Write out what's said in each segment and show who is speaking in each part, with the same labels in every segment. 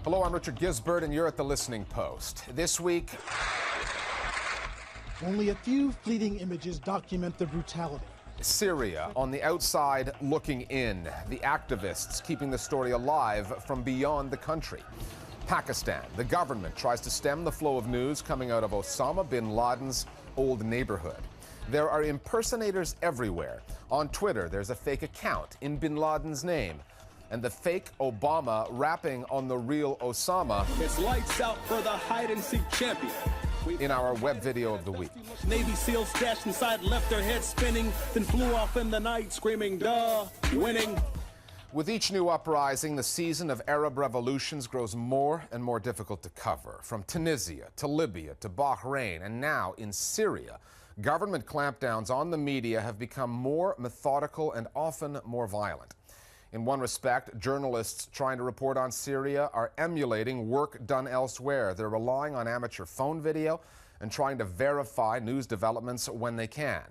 Speaker 1: Hello, I'm Richard Gisbert, and you're at The Listening Post. This week,
Speaker 2: only a few fleeting images document the brutality.
Speaker 1: Syria, on the outside looking in. The activists keeping the story alive from beyond the country. Pakistan, the government tries to stem the flow of news coming out of Osama bin Laden's old neighborhood. There are impersonators everywhere. On Twitter, there's a fake account in bin Laden's name. And the fake Obama rapping on the real Osama.
Speaker 3: It's lights out for the hide-and-seek champion.
Speaker 1: In our web video of the week.
Speaker 3: Navy SEALs stashed inside left their heads spinning, then flew off in the night screaming, duh, winning.
Speaker 1: With each new uprising, the season of Arab revolutions grows more and more difficult to cover. From Tunisia to Libya to Bahrain and now in Syria, government clampdowns on the media have become more methodical and often more violent. In one respect, journalists trying to report on Syria are emulating work done elsewhere. They're relying on amateur phone video and trying to verify news developments when they can.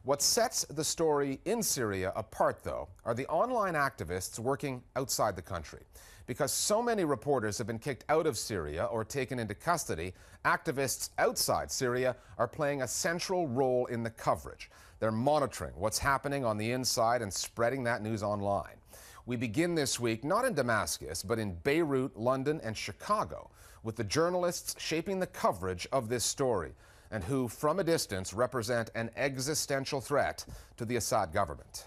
Speaker 1: What sets the story in Syria apart, though, are the online activists working outside the country. Because so many reporters have been kicked out of Syria or taken into custody, activists outside Syria are playing a central role in the coverage. They're monitoring what's happening on the inside and spreading that news online. We begin this week not in Damascus, but in Beirut, London, and Chicago, with the journalists shaping the coverage of this story and who, from a distance, represent an existential threat to the Assad government.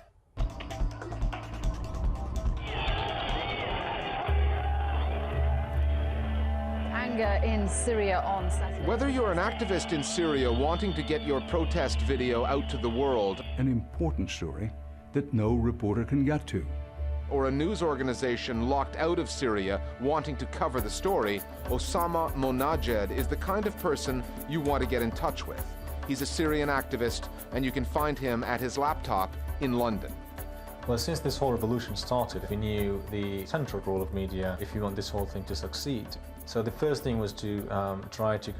Speaker 4: Anger in Syria on Saturday.
Speaker 1: Whether you're an activist in Syria wanting to get your protest video out to the world,
Speaker 5: an important story that no reporter can get to,
Speaker 1: or a news organization locked out of Syria wanting to cover the story, Osama Monajed is the kind of person you want to get in touch with. He's a Syrian activist, and you can find him at his laptop in London.
Speaker 6: Well, since this whole revolution started, we knew the central role of media if you want this whole thing to succeed. So the first thing was to try to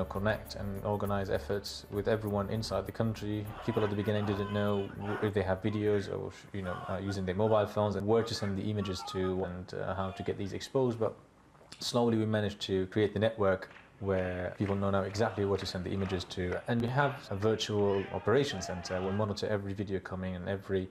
Speaker 6: connect and organize efforts with everyone inside the country. People at the beginning didn't know if they have videos or using their mobile phones and where to send the images to and how to get these exposed. But slowly we managed to create the network where people know now exactly where to send the images to. And we have a virtual operations center. We monitor every video coming and every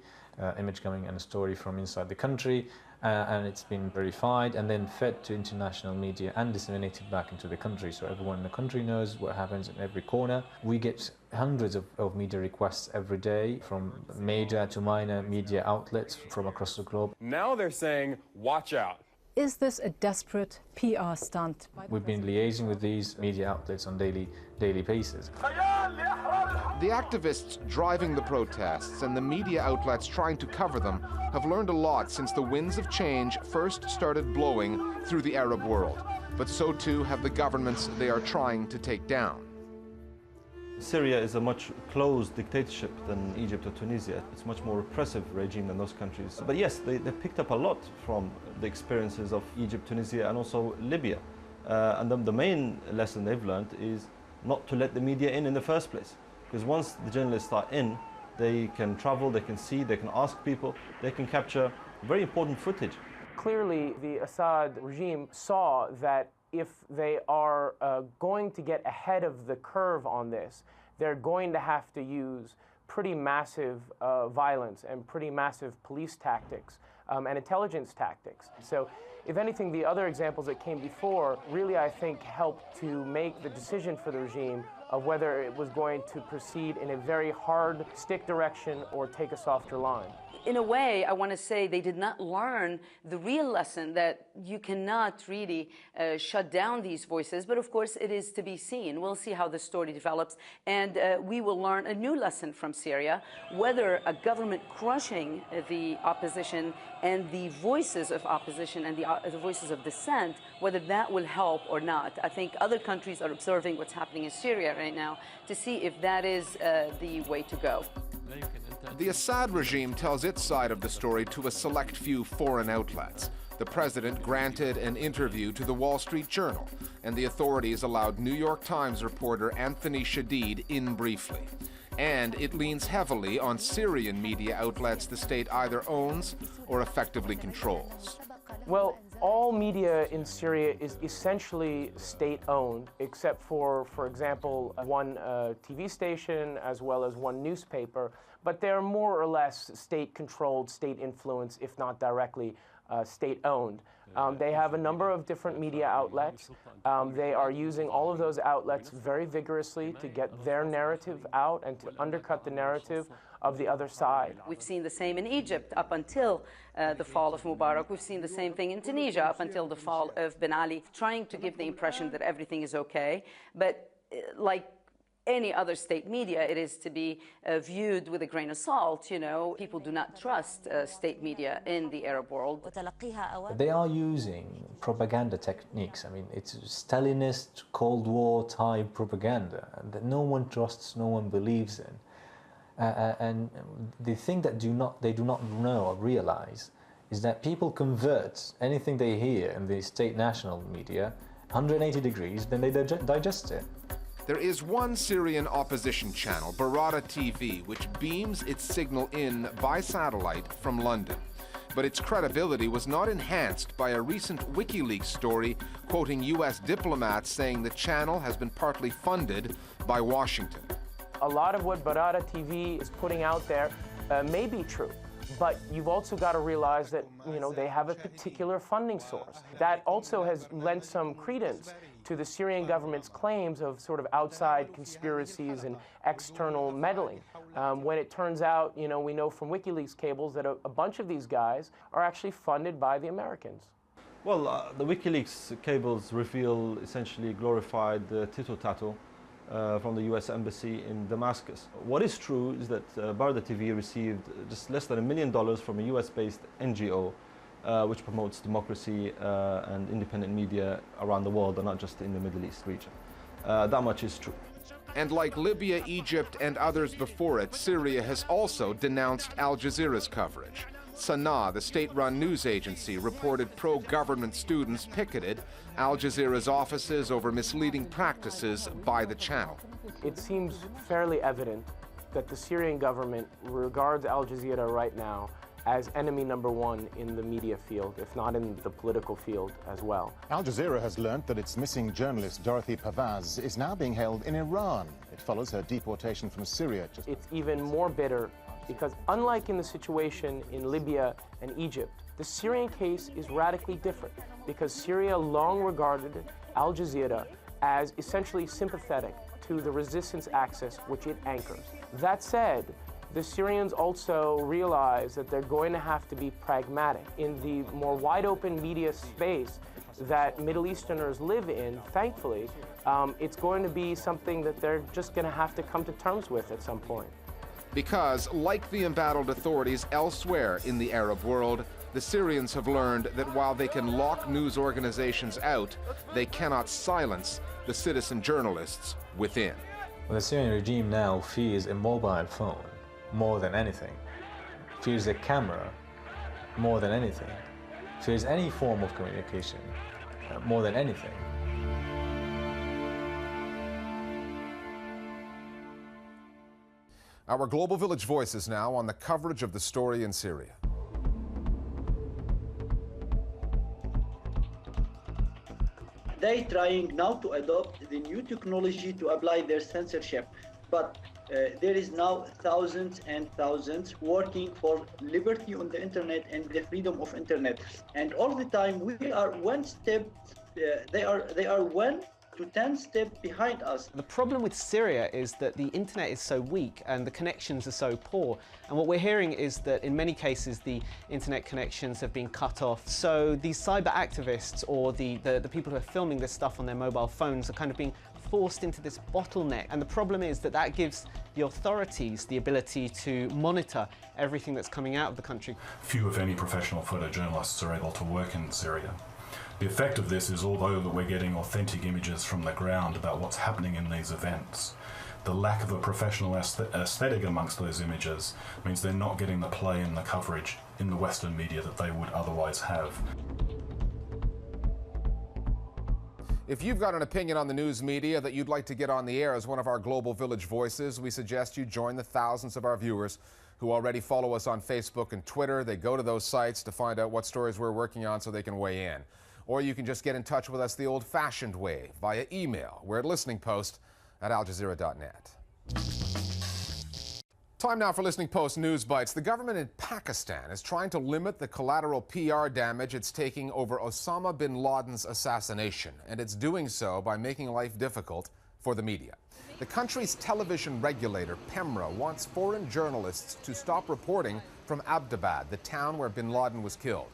Speaker 6: image coming and a story from inside the country. And it's been verified and then fed to international media and disseminated back into the country. So everyone in the country knows what happens in every corner. We get hundreds of media requests every day from major to minor media outlets from across the globe.
Speaker 7: Now they're saying, watch out.
Speaker 4: Is this a desperate PR stunt?
Speaker 6: We've been liaising with these media outlets on daily basis.
Speaker 1: The activists driving the protests and the media outlets trying to cover them have learned a lot since the winds of change first started blowing through the Arab world. But so too have the governments they are trying to take down.
Speaker 8: Syria is a much closed dictatorship than Egypt or Tunisia. It's a much more repressive regime than those countries. But yes, they picked up a lot from the experiences of Egypt, Tunisia, and also Libya. And the main lesson they've learned is not to let the media in the first place. Because once the journalists are in, they can travel, they can see, they can ask people, they can capture very important footage.
Speaker 9: Clearly, the Assad regime saw that if they are going to get ahead of the curve on this, they're going to have to use pretty massive violence and pretty massive police tactics and intelligence tactics. So if anything, the other examples that came before really, I think, helped to make the decision for the regime of whether it was going to proceed in a very hard stick direction or take a softer line.
Speaker 10: In a way, I want to say they did not learn the real lesson that you cannot really shut down these voices, but of course it is to be seen. We'll see how the story develops, and we will learn a new lesson from Syria, whether a government crushing the opposition and the voices of opposition and the voices of dissent, whether that will help or not. I think other countries are observing what's happening in Syria right now to see if that is the way to go.
Speaker 1: The Assad regime tells its side of the story to a select few foreign outlets. The president granted an interview to the Wall Street Journal, and the authorities allowed New York Times reporter Anthony Shadid in briefly. And it leans heavily on Syrian media outlets the state either owns or effectively controls.
Speaker 9: Well, All media in Syria is essentially state-owned, except for example, one TV station as well as one newspaper, but they're more or less state-controlled, state-influenced, if not directly state-owned. They have a number of different media outlets. They are using all of those outlets very vigorously to get their narrative out and to undercut the narrative of the other side.
Speaker 10: We've seen the same in Egypt up until the fall of Mubarak. We've seen the same thing in Tunisia up until the fall of Ben Ali, trying to give the impression that everything is okay. But like any other state media, it is to be viewed with a grain of salt. You know, people do not trust state media in the Arab world.
Speaker 6: They are using propaganda techniques. I mean, it's Stalinist, Cold War type propaganda that no one trusts, no one believes in. And the thing that they do not know or realize is that people convert anything they hear in the state national media 180 degrees, then they digest it.
Speaker 1: There is one Syrian opposition channel, Barada TV, which beams its signal in by satellite from London. But its credibility was not enhanced by a recent WikiLeaks story quoting U.S. diplomats saying the channel has been partly funded by Washington.
Speaker 9: A lot of what Barada TV is putting out there may be true, but you've also got to realize that, you know, they have a particular funding source. That also has lent some credence to the Syrian government's claims of sort of outside conspiracies and external meddling. When it turns out, you know, we know from WikiLeaks cables that a bunch of these guys are actually funded by the Americans.
Speaker 8: Well, the WikiLeaks cables reveal essentially glorified tito-tato from the US Embassy in Damascus. What is true is that Barda TV received just less than $1 million from a US-based NGO which promotes democracy and independent media around the world and not just in the Middle East region. That much is true.
Speaker 1: And like Libya, Egypt, and others before it, Syria has also denounced Al Jazeera's coverage. Sana'a, the state-run news agency, reported pro-government students picketed Al Jazeera's offices over misleading practices by the channel.
Speaker 9: It seems fairly evident that the Syrian government regards Al Jazeera right now as enemy number one in the media field, if not in the political field as well.
Speaker 11: Al Jazeera has learned that its missing journalist, Dorothy Pavaz, is now being held in Iran. It follows her deportation from Syria.
Speaker 9: It's even more bitter because unlike in the situation in Libya and Egypt, the Syrian case is radically different because Syria long regarded Al Jazeera as essentially sympathetic to the resistance axis which it anchors. That said, the Syrians also realize that they're going to have to be pragmatic. In the more wide-open media space that Middle Easterners live in, thankfully, it's going to be something that they're just going to have to come to terms with at some point.
Speaker 1: Because, like the embattled authorities elsewhere in the Arab world, the Syrians have learned that while they can lock news organizations out, they cannot silence the citizen journalists within.
Speaker 6: Well, the Syrian regime now fears a mobile phone more than anything, fears a camera more than anything, fears any form of communication more than anything.
Speaker 1: Our Global Village voices now on the coverage of the story in Syria.
Speaker 12: They trying now to adopt the new technology to apply their censorship, but there is now thousands and thousands working for liberty on the internet and the freedom of internet. And all the time we are one step, they are 1 to 10 steps behind us.
Speaker 13: The problem with Syria is that the internet is so weak and the connections are so poor. And what we're hearing is that in many cases the internet connections have been cut off. So these cyber activists or the people who are filming this stuff on their mobile phones are kind of being forced into this bottleneck. And the problem is that that gives the authorities the ability to monitor everything that's coming out of the country.
Speaker 14: Few, if any, professional photojournalists are able to work in Syria. The effect of this is, although that we're getting authentic images from the ground about what's happening in these events, the lack of a professional aesthetic amongst those images means they're not getting the play and the coverage in the Western media that they would otherwise have.
Speaker 1: If you've got an opinion on the news media that you'd like to get on the air as one of our Global Village voices, we suggest you join the thousands of our viewers who already follow us on Facebook and Twitter. They go to those sites to find out what stories we're working on so they can weigh in. Or you can just get in touch with us the old-fashioned way, via email. We're at listeningpost@aljazeera.net. Time now for Listening Post News Bites. The government in Pakistan is trying to limit the collateral PR damage it's taking over Osama bin Laden's assassination, and it's doing so by making life difficult for the media. The country's television regulator, PEMRA, wants foreign journalists to stop reporting from Abbottabad, the town where bin Laden was killed.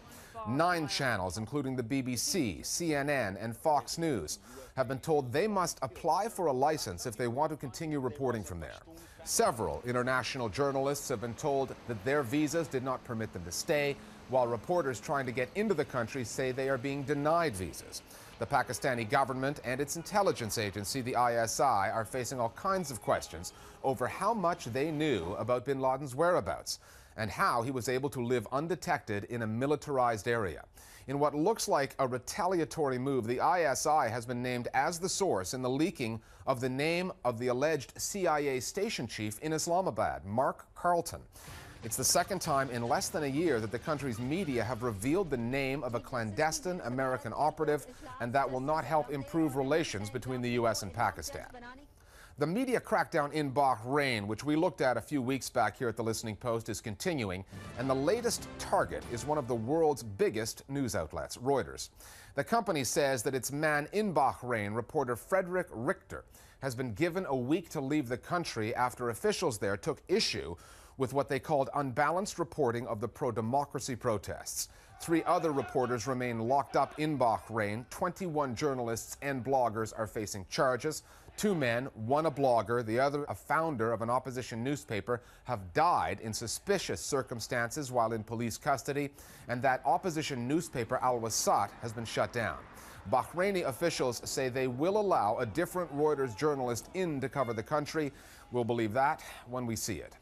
Speaker 1: 9 channels, including the BBC, CNN, and Fox News, have been told they must apply for a license if they want to continue reporting from there. Several international journalists have been told that their visas did not permit them to stay, while reporters trying to get into the country say they are being denied visas. The Pakistani government and its intelligence agency, the ISI, are facing all kinds of questions over how much they knew about bin Laden's whereabouts and how he was able to live undetected in a militarized area. In what looks like a retaliatory move, the ISI has been named as the source in the leaking of the name of the alleged CIA station chief in Islamabad, Mark Carlton. It's the second time in less than a year that the country's media have revealed the name of a clandestine American operative, and that will not help improve relations between the U.S. and Pakistan. The media crackdown in Bahrain, which we looked at a few weeks back here at the Listening Post, is continuing, and the latest target is one of the world's biggest news outlets, Reuters. The company says that its man in Bahrain, reporter Frederick Richter, has been given a week to leave the country after officials there took issue with what they called unbalanced reporting of the pro-democracy protests. 3 other reporters remain locked up in Bahrain. 21 journalists and bloggers are facing charges. 2 men, one a blogger, the other a founder of an opposition newspaper, have died in suspicious circumstances while in police custody, and that opposition newspaper, Al-Wasat, has been shut down. Bahraini officials say they will allow a different Reuters journalist in to cover the country. We'll believe that when we see it.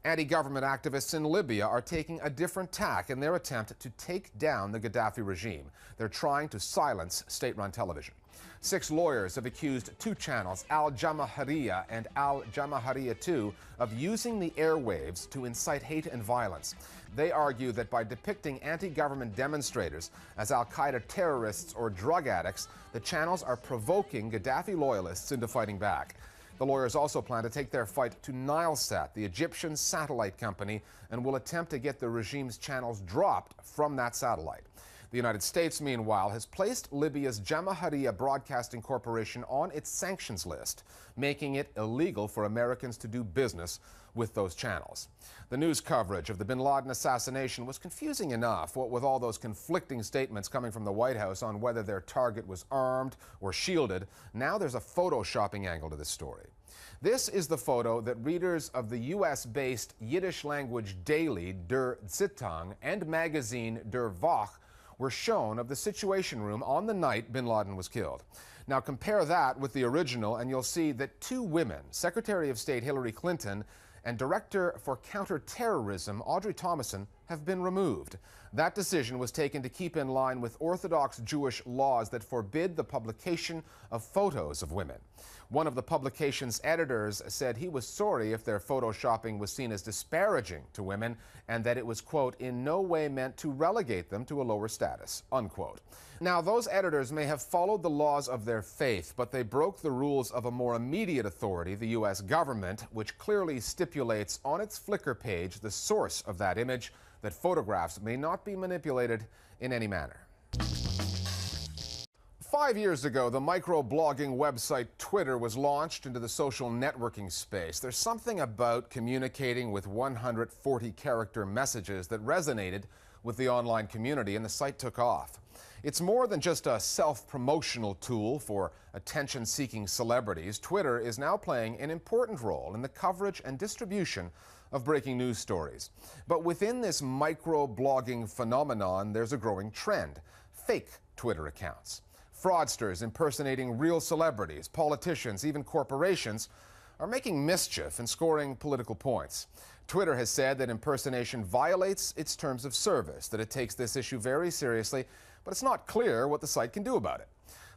Speaker 1: Anti-government activists in Libya are taking a different tack in their attempt to take down the Gaddafi regime. They're trying to silence state-run television. 6 lawyers have accused 2 channels, Al Jamahiriya and Al Jamahiriya 2, of using the airwaves to incite hate and violence. They argue that by depicting anti-government demonstrators as al-Qaeda terrorists or drug addicts, the channels are provoking Gaddafi loyalists into fighting back. The lawyers also plan to take their fight to Nilesat, the Egyptian satellite company, and will attempt to get the regime's channels dropped from that satellite. The United States, meanwhile, has placed Libya's Jamahiriya Broadcasting Corporation on its sanctions list, making it illegal for Americans to do business with those channels. The news coverage of the bin Laden assassination was confusing enough, what with all those conflicting statements coming from the White House on whether their target was armed or shielded. Now there's a photoshopping angle to this story. This is the photo that readers of the U.S.-based Yiddish-language daily Der Zeitung and magazine Der Woche were shown of the Situation Room on the night bin Laden was killed. Now compare that with the original and you'll see that 2 women, Secretary of State Hillary Clinton and Director for Counterterrorism Audrey Thomason, have been removed. That decision was taken to keep in line with Orthodox Jewish laws that forbid the publication of photos of women. One of the publication's editors said he was sorry if their photoshopping was seen as disparaging to women and that it was, quote, in no way meant to relegate them to a lower status, unquote. Now, those editors may have followed the laws of their faith, but they broke the rules of a more immediate authority, the U.S. government, which clearly stipulates on its Flickr page the source of that image, that photographs may not be manipulated in any manner. 5 years ago, the microblogging website Twitter was launched into the social networking space. There's something about communicating with 140-character messages that resonated with the online community, and the site took off. It's more than just a self-promotional tool for attention-seeking celebrities. Twitter is now playing an important role in the coverage and distribution of breaking news stories. But within this microblogging phenomenon, there's a growing trend: fake Twitter accounts. Fraudsters impersonating real celebrities, politicians, even corporations are making mischief and scoring political points. Twitter has said that impersonation violates its terms of service, that it takes this issue very seriously, but it's not clear what the site can do about it.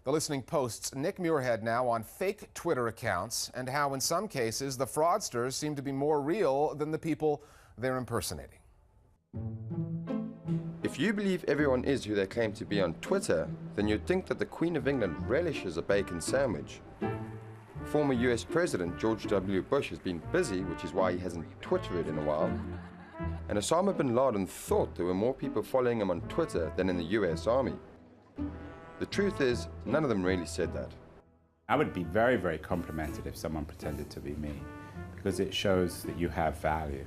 Speaker 1: The Listening Post's Nick Muirhead now on fake Twitter accounts and how in some cases the fraudsters seem to be more real than the people they're impersonating.
Speaker 15: If you believe everyone is who they claim to be on Twitter, then you'd think that the Queen of England relishes a bacon sandwich. Former US President George W. Bush has been busy, which is why he hasn't Twittered in a while. And Osama bin Laden thought there were more people following him on Twitter than in the US Army. The truth is, none of them really said that.
Speaker 16: I would be very, very complimented if someone pretended to be me, because it shows that you have value.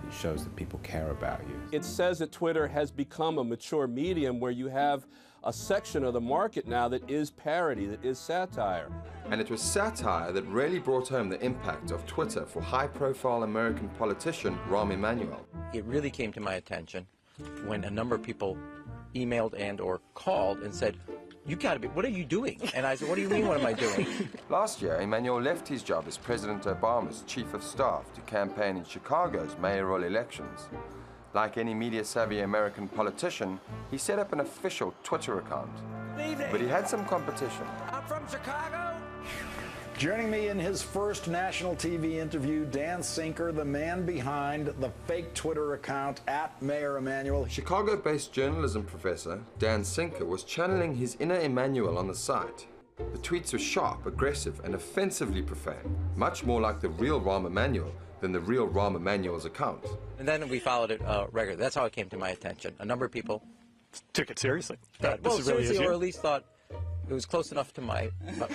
Speaker 16: It shows that people care about you.
Speaker 3: It says that Twitter has become a mature medium where you have a section of the market now that is parody, that is satire.
Speaker 15: And it was satire that really brought home the impact of Twitter for high-profile American politician Rahm Emanuel.
Speaker 17: It really came to my attention when a number of people emailed and or called and said, "You gotta be, what are you doing?" And I said, "What do you mean, what am I doing?"
Speaker 15: Last year, Emanuel left his job as President Obama's chief of staff to campaign in Chicago's mayoral elections. Like any media-savvy American politician, he set up an official Twitter account. But he had some competition.
Speaker 18: I'm from Chicago. Joining me in his first national TV interview, Dan Sinker, the man behind the fake Twitter account @Mayor Emanuel.
Speaker 15: Chicago-based journalism professor Dan Sinker was channeling his inner Emanuel on the site. The tweets were sharp, aggressive, and offensively profane, much more like the real Rahm Emanuel than the real Rahm Emanuel's account.
Speaker 17: And then we followed it regularly. That's how it came to my attention. A number of people
Speaker 19: took it seriously.
Speaker 17: Well, seriously, or at least thought it was close enough to my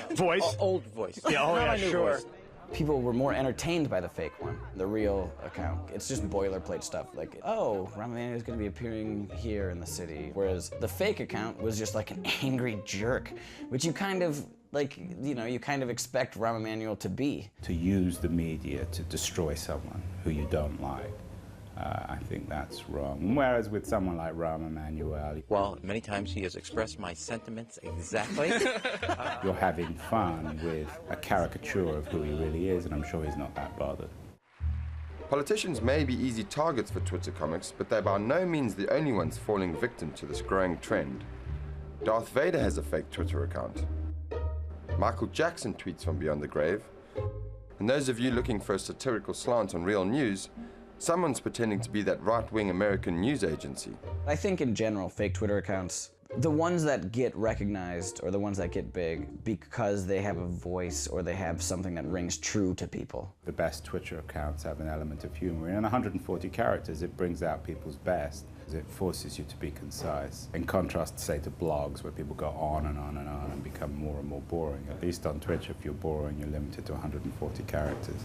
Speaker 19: voice,
Speaker 17: old voice.
Speaker 19: Yeah, oh yeah, sure.
Speaker 17: Voice.
Speaker 20: People were more entertained by the fake one, the real account. It's just boilerplate stuff like, oh, Rahm Emanuel is going to be appearing here in the city. Whereas the fake account was just like an angry jerk, which you kind of, like, you know, you kind of expect Rahm Emanuel to be.
Speaker 16: To use the media to destroy someone who you don't like, I think that's wrong. Whereas with someone like Rahm Emanuel,
Speaker 17: well, many times he has expressed my sentiments exactly.
Speaker 16: You're having fun with a caricature of who he really is, and I'm sure he's not that bothered.
Speaker 15: Politicians may be easy targets for Twitter comics, but they're by no means the only ones falling victim to this growing trend. Darth Vader has a fake Twitter account. Michael Jackson tweets from beyond the grave. And those of you looking for a satirical slant on real news, someone's pretending to be that right-wing American news agency.
Speaker 20: I think in general, fake Twitter accounts, the ones that get recognized or the ones that get big because they have a voice or they have something that rings true to people.
Speaker 16: The best Twitter accounts have an element of humor. In 140 characters, it brings out people's best. It forces you to be concise. In contrast, say, to blogs where people go on and on and on and become more and more boring. At least on Twitter, if you're boring, you're limited to 140 characters.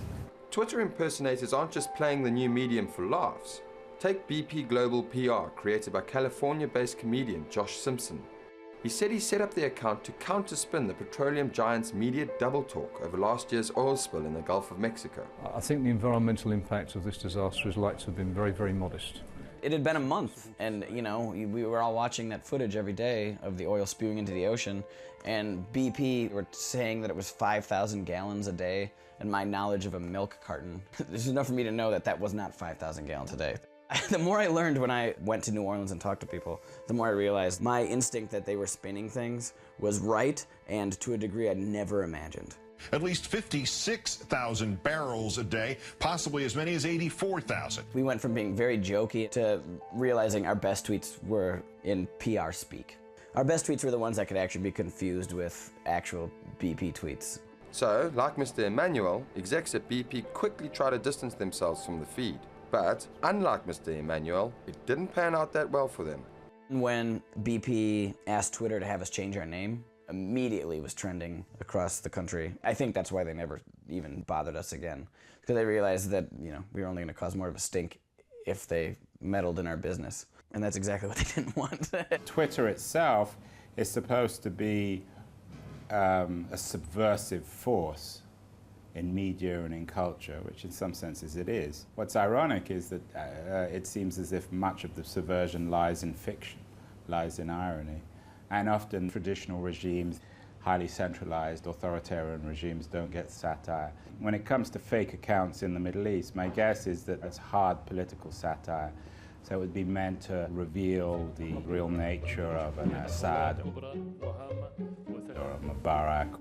Speaker 15: Twitter impersonators aren't just playing the new medium for laughs. Take BP Global PR, created by California-based comedian Josh Simpson. He said he set up the account to counterspin the petroleum giant's media double talk over last year's oil spill in the Gulf of Mexico.
Speaker 5: I think the environmental impact of this disaster is likely to have been very, very modest.
Speaker 20: It had been a month, and you know, we were all watching that footage every day of the oil spewing into the ocean, and BP were saying that it was 5,000 gallons a day, and my knowledge of a milk carton, there's enough for me to know that that was not 5,000 gallons a day. The more I learned when I went to New Orleans and talked to people, the more I realized my instinct that they were spinning things was right, and to a degree I'd never imagined.
Speaker 21: At least 56,000 barrels a day, possibly as many as 84,000.
Speaker 20: We went from being very jokey to realizing our best tweets were in PR speak. Our best tweets were the ones that could actually be confused with actual BP tweets.
Speaker 15: So, like Mr. Emanuel, execs at BP quickly try to distance themselves from the feed. But, unlike Mr. Emanuel, it didn't pan out that well for them.
Speaker 20: When BP asked Twitter to have us change our name, immediately was trending across the country. I think that's why they never even bothered us again, because they realized that, you know, we were only going to cause more of a stink if they meddled in our business, and that's exactly what they didn't want.
Speaker 16: Twitter itself is supposed to be a subversive force in media and in culture, which in some senses it is. What's ironic is that it seems as if much of the subversion lies in fiction, lies in irony. And often traditional regimes, highly centralized authoritarian regimes, don't get satire. When it comes to fake accounts in the Middle East, my guess is that it's hard political satire. So it would be meant to reveal the real nature of an Assad or a Mubarak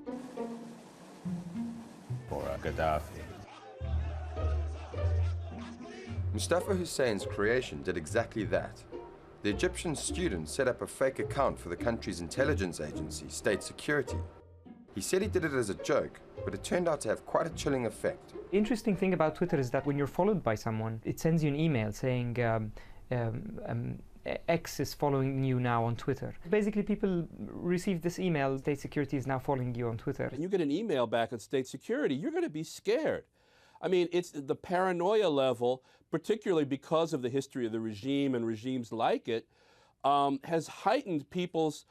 Speaker 16: or a Gaddafi.
Speaker 15: Mustafa Hussein's creation did exactly that. The Egyptian student set up a fake account for the country's intelligence agency, State Security. He said he did it as a joke, but it turned out to have quite a chilling effect.
Speaker 2: The interesting thing about Twitter is that when you're followed by someone, it sends you an email saying X is following you now on Twitter. Basically, people receive this email, State Security is now following you on Twitter.
Speaker 3: And you get an email back on State Security, you're going to be scared. I mean, it's the paranoia level, particularly because of the history of the regime and regimes like it, has heightened people's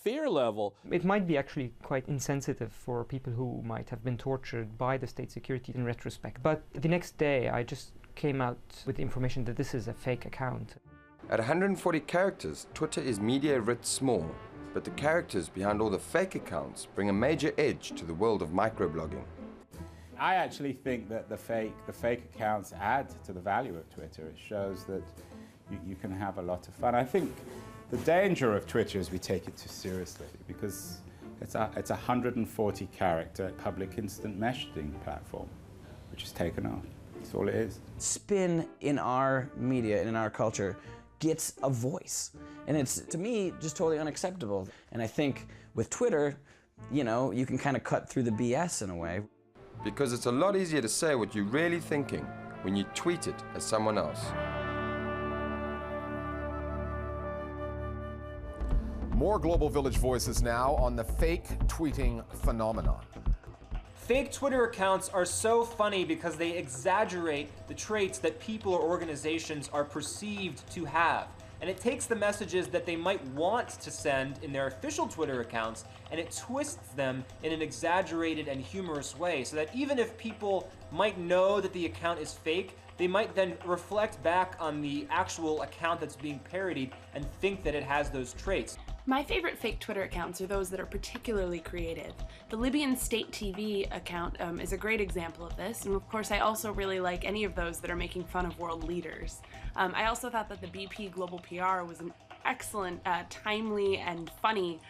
Speaker 3: fear level.
Speaker 2: It might be actually quite insensitive for people who might have been tortured by the State Security in retrospect. But the next day, I just came out with the information that this is a fake account.
Speaker 15: At 140 characters, Twitter is media writ small, but the characters behind all the fake accounts bring a major edge to the world of microblogging.
Speaker 16: I actually think that the fake accounts add to the value of Twitter. It shows that you can have a lot of fun. I think the danger of Twitter is we take it too seriously, because it's a 140 character public instant messaging platform, which is taken off. That's all it is.
Speaker 20: Spin in our media and in our culture gets a voice. And it's, to me, just totally unacceptable. And I think with Twitter, you know, you can kind of cut through the BS in a way.
Speaker 15: Because it's a lot easier to say what you're really thinking when you tweet it as someone else.
Speaker 1: More Global Village voices now on the fake tweeting phenomenon.
Speaker 22: Fake Twitter accounts are so funny because they exaggerate the traits that people or organizations are perceived to have. And it takes the messages that they might want to send in their official Twitter accounts and it twists them in an exaggerated and humorous way, so that even if people might know that the account is fake, they might then reflect back on the actual account that's being parodied and think that it has those traits.
Speaker 23: My favorite fake Twitter accounts are those that are particularly creative. The Libyan State TV account is a great example of this, and of course I also really like any of those that are making fun of world leaders. I also thought that the BP Global PR was an excellent, timely, and funny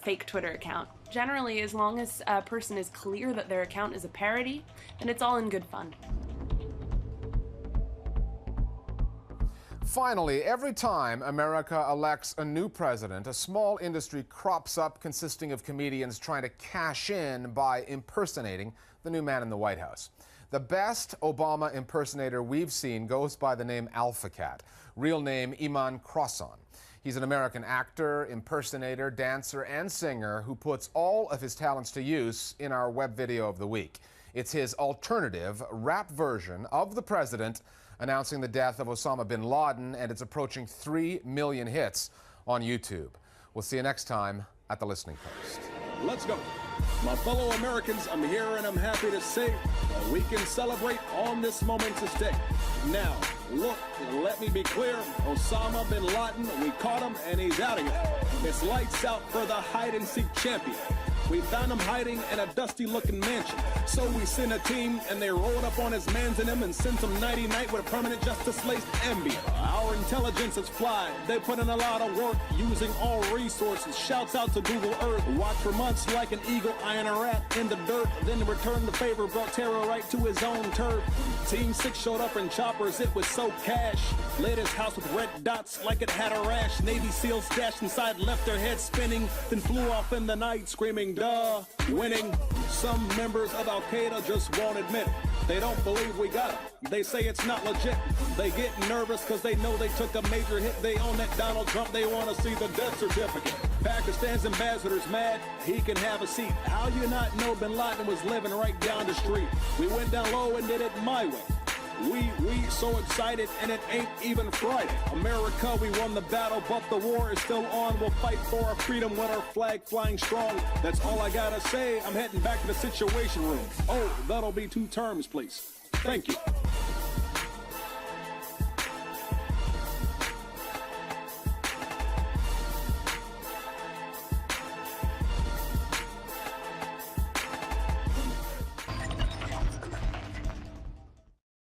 Speaker 23: fake Twitter account. Generally, as long as a person is clear that their account is a parody, then it's all in good fun.
Speaker 1: Finally, every time America elects a new president, a small industry crops up consisting of comedians trying to cash in by impersonating the new man in the White House. The best Obama impersonator we've seen goes by the name Alphacat, real name Iman Crossan. He's an American actor, impersonator, dancer, and singer who puts all of his talents to use in our web video of the week. It's his alternative rap version of the president announcing the death of Osama bin Laden, and it's approaching 3 million hits on YouTube. We'll see you next time at The Listening Post.
Speaker 24: Let's go. My fellow Americans, I'm here and I'm happy to say that we can celebrate on this momentous day. Now, look, let me be clear, Osama bin Laden, we caught him and he's out of here. It's lights out for the hide-and-seek champion. We found him hiding in a dusty-looking mansion. So we sent a team, and they rolled up on his mans and him and sent him nighty-night with a permanent justice-laced Ambien. Our intelligence is fly. They put in a lot of work, using all resources. Shouts out to Google Earth. Watch for months like an eagle eyeing a rat in the dirt. Then returned the favor, brought terror right to his own turf. Team 6 showed up in choppers, it was so cash. Lit his house with red dots like it had a rash. Navy SEALs stashed inside, left their heads spinning, then flew off in the night screaming, duh, winning. Some members of Al-Qaeda just won't admit it. They don't believe we got it. They say it's not legit. They get nervous because they know they took a major hit. They own that Donald Trump. They want to see the death certificate. Pakistan's ambassador's mad. He can have a seat. How you not know bin Laden was living right down the street? We went down low and did it my way. We so excited and it ain't even Friday. America, we won the battle, but the war is still on. We'll fight for our freedom with our flag flying strong. That's all I gotta say. I'm heading back to the Situation Room. Oh, that'll be 2 terms, please. Thank you.